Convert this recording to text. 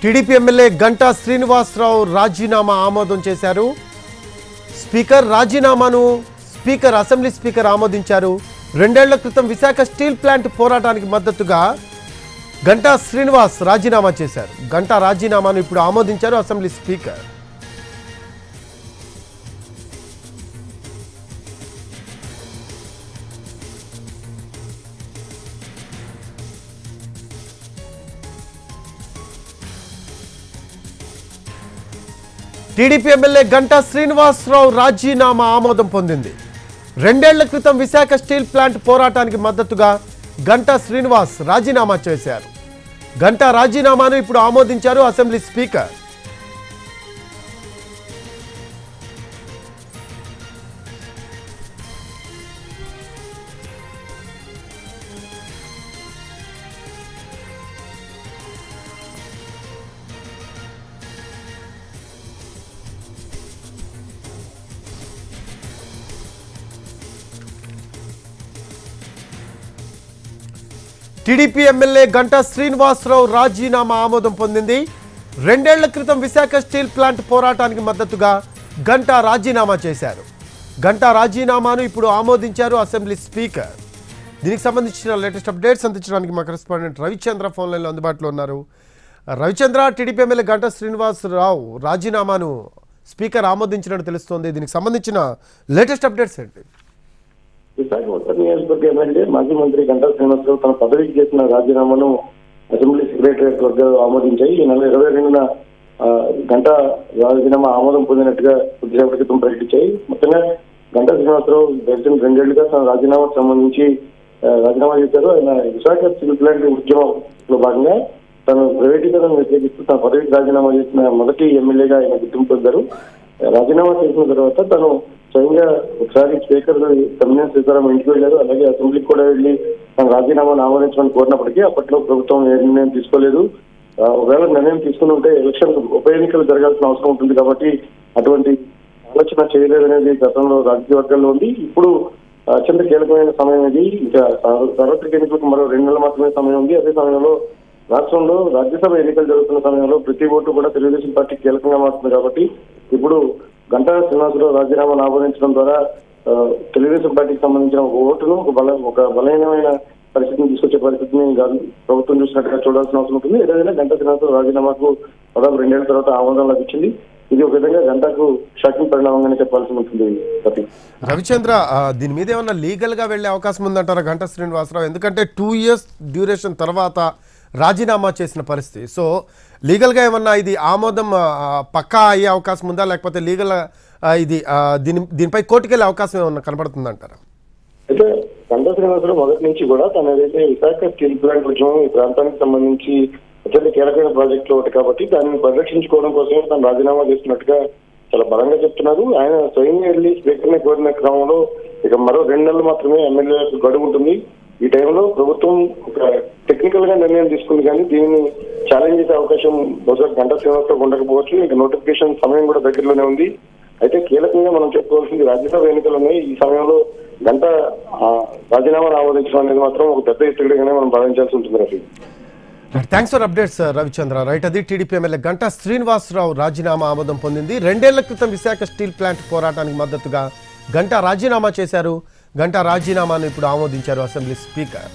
TDP MLA Ganta Srinivasa Rao రాజీనామా ఆమోదం చేశారు. స్పీకర్ రాజీనామాను అసెంబ్లీ స్పీకర్ ఆమోదించారు. 2 ఏళ్ల క్రితం విశాఖ స్టీల్ ప్లాంట్ పోరాటానికి మద్దతుగా గంటా శ్రీనివాస్ రాజీనామా చేశారు. గంటా రాజీనామాను ఇప్పుడు ఆమోదించారు assembly speaker. TDP MLA Ganta Srinivasa Rao రాజీనామా ఆమోదం పొందింది. 2 ఏళ్ల క్రితం విశాఖ స్టీల్ ప్లాంట్ పోరాటానికి మద్దతుగా గంటా శ్రీనివాస్ రాజీనామా చేశారు. గంటా రాజీనామాను ఇప్పుడు ఆమోదించారు assembly speaker. TDP MLA Ganta Srinivasa Rao రాజీనామా ఆమోదం పొందింది. 2 ఏళ్ల క్రితం విశాఖ స్టీల్ ప్లాంట్ పోరాటానికి మద్దతుగా గంటా రాజీనామా చేశారు. గంటా రాజీనామాను ఇప్పుడు ఆమోదించారు అసెంబ్లీ స్పీకర్. దీనికి సంబంధించిన లేటెస్ట్ అప్డేట్స్ అందించడానికి మా కరెస్పాండెంట్ రవిచంద్ర ఫోన్ లైన్లో అందుబాటులో ఉన్నారు. రవిచంద్ర, టీడీపీ ఎమ్మెల్యే గంటా శ్రీనివాసరావు రాజీనామాను స్పీకర్ ఆమోదించినట్టు తెలుస్తోంది. దీనికి సంబంధించిన లేటెస్ట్ అప్డేట్స్ ఏంటి? విశాఖ ఉత్తర నియోజకవర్గ ఎమ్మెల్యే మాజీ మంత్రి గంటా శ్రీనివాసరావు తన పదవికి చేసిన రాజీనామాను అసెంబ్లీ సెక్రటరియట్ వర్గాలు ఆమోదించాయి. ఈ నెల 22న గంటా రాజీనామా ఆమోదం పొందినట్టుగా కొద్దిసేపటి క్రితం ప్రకటించాయి. మొత్తంగా గంటా శ్రీనివాసరావు గడిచిన 2 ఏళ్లుగా తన రాజీనామాకు సంబంధించి రాజీనామా చేశారు. ఆయన విశాఖ స్టీల్ ప్లాంట్ ఉద్యమంలో భాగంగా తను ప్రైవేటీకరణను వ్యతిరేకిస్తూ తన పదవికి రాజీనామా చేసిన మొదటి ఎమ్మెల్యేగా ఆయన గుర్తింపు పొందారు. రాజీనామా చేసిన తర్వాత తను స్వయంగా ఒకసారి స్పీకర్ తమ్మినేని సీతారామన్ ఇంటికి వెళ్లారు. అలాగే అసెంబ్లీకి కూడా వెళ్లి తన రాజీనామాను ఆమోదించమని కోరినప్పటికీ అప్పట్లో ప్రభుత్వం ఏ నిర్ణయం తీసుకోలేదు. ఒకవేళ నిర్ణయం తీసుకుని ఉంటే ఎలక్షన్ ఉప ఎన్నికలు జరగాల్సిన అవసరం ఉంటుంది కాబట్టి అటువంటి ఆలోచన చేయలేదనేది గతంలో రాజకీయ వర్గాల్లో ఉంది. ఇప్పుడు అత్యంత కీలకమైన సమయం ఇది. ఇంకా సార్వత్రిక ఎన్నికలకు మరో 2 నెలలు మాత్రమే సమయం ఉంది. అదే సమయంలో రాష్ట్రంలో రాజ్యసభ ఎన్నికలు జరుగుతున్న సమయంలో ప్రతి ఓటు కూడా తెలుగుదేశం పార్టీ కీలకంగా మారుతుంది కాబట్టి ఇప్పుడు గంటా శ్రీనివాసరావు రాజీనామాను ఆమోదించడం ద్వారా తెలుగుదేశం పార్టీకి సంబంధించిన ఒక ఓటును ఒక బలహీనమైన పరిస్థితిని తీసుకొచ్చే పరిస్థితిని ప్రభుత్వం చూసినట్టుగా చూడాల్సిన అవసరం ఉంటుంది. ఏదైనా గంటా శ్రీనివాసరావు రాజీనామాకు దాదాపు 2 ఏళ్ల తర్వాత ఆమోదం లభించింది. ఇది ఒక విధంగా గంటాకు షాకింగ్ పరిణామంగానే చెప్పాల్సి ఉంటుంది. రవిచంద్ర, దీని మీద ఏమన్నా లీగల్ గా వెళ్లే అవకాశం ఉందంటారా గంటా శ్రీనివాసరావు? ఎందుకంటే 2 ఇయర్స్ డ్యూరేషన్ తర్వాత రాజీనామా చేసిన పరిస్థితి. సో లీగల్గా ఏమన్నా ఇది ఆమోదం పక్కా అయ్యే అవకాశం ఉందా, లేకపోతే లీగల్ ఇది దీనిపై కోర్టుకెళ్ళే అవకాశం ఏమన్నా కనబడుతుందంటారా? అయితే గంటా శ్రీనివాసరావు మొదటి నుంచి కూడా తన ఏదైతే విశాఖ స్టీల్ ప్లాంట్ ఉద్యమం ఈ ప్రాంతానికి సంబంధించి అత్యంత కీలకమైన ప్రాజెక్టులు ఒకటి కాబట్టి దాన్ని పరిరక్షించుకోవడం కోసమే తను రాజీనామా చేస్తున్నట్టుగా చాలా బలంగా చెప్తున్నారు. ఆయన స్వయంగా వెళ్ళి స్పీకర్ని కోరిన క్రమంలో ఇక మరో 2 నెలలు మాత్రమే ఎమ్మెల్యేలకు గడువు ఉంటుంది. ఈ టైంలో ప్రభుత్వం ఒక టెక్నికల్ గా నిర్ణయం తీసుకుంది కానీ దీనిని ఛాలెంజ్ చేసే అవకాశం బహుశా గంటా శ్రీనివాసరావు ఉండకపోవచ్చు. ఇంకా నోటిఫికేషన్ సమయం కూడా దగ్గరలోనే ఉంది. అయితే కీలకంగా మనం చెప్పుకోవాల్సింది రాజ్యసభ ఎన్నికలు ఉన్నాయి. ఈ సమయంలో గంటా రాజీనామాను ఆమోదించడం అనేది మాత్రం ఒక పెద్ద ఎత్తుగడగానే మనం భావించాల్సి ఉంటుంది. Rafi, thanks for updates Ravichandra. Right, అది టీడీపీ ఎమ్మెల్యే గంటా శ్రీనివాసరావు రాజీనామా ఆమోదం పొందింది. 2 ఏళ్ల క్రితం విశాఖ స్టీల్ ప్లాంట్ పోరాటానికి మద్దతుగా గంటా రాజీనామా చేశారు. గంటా రాజీనామాను ఇప్పుడు ఆమోదించారు అసెంబ్లీ స్పీకర్.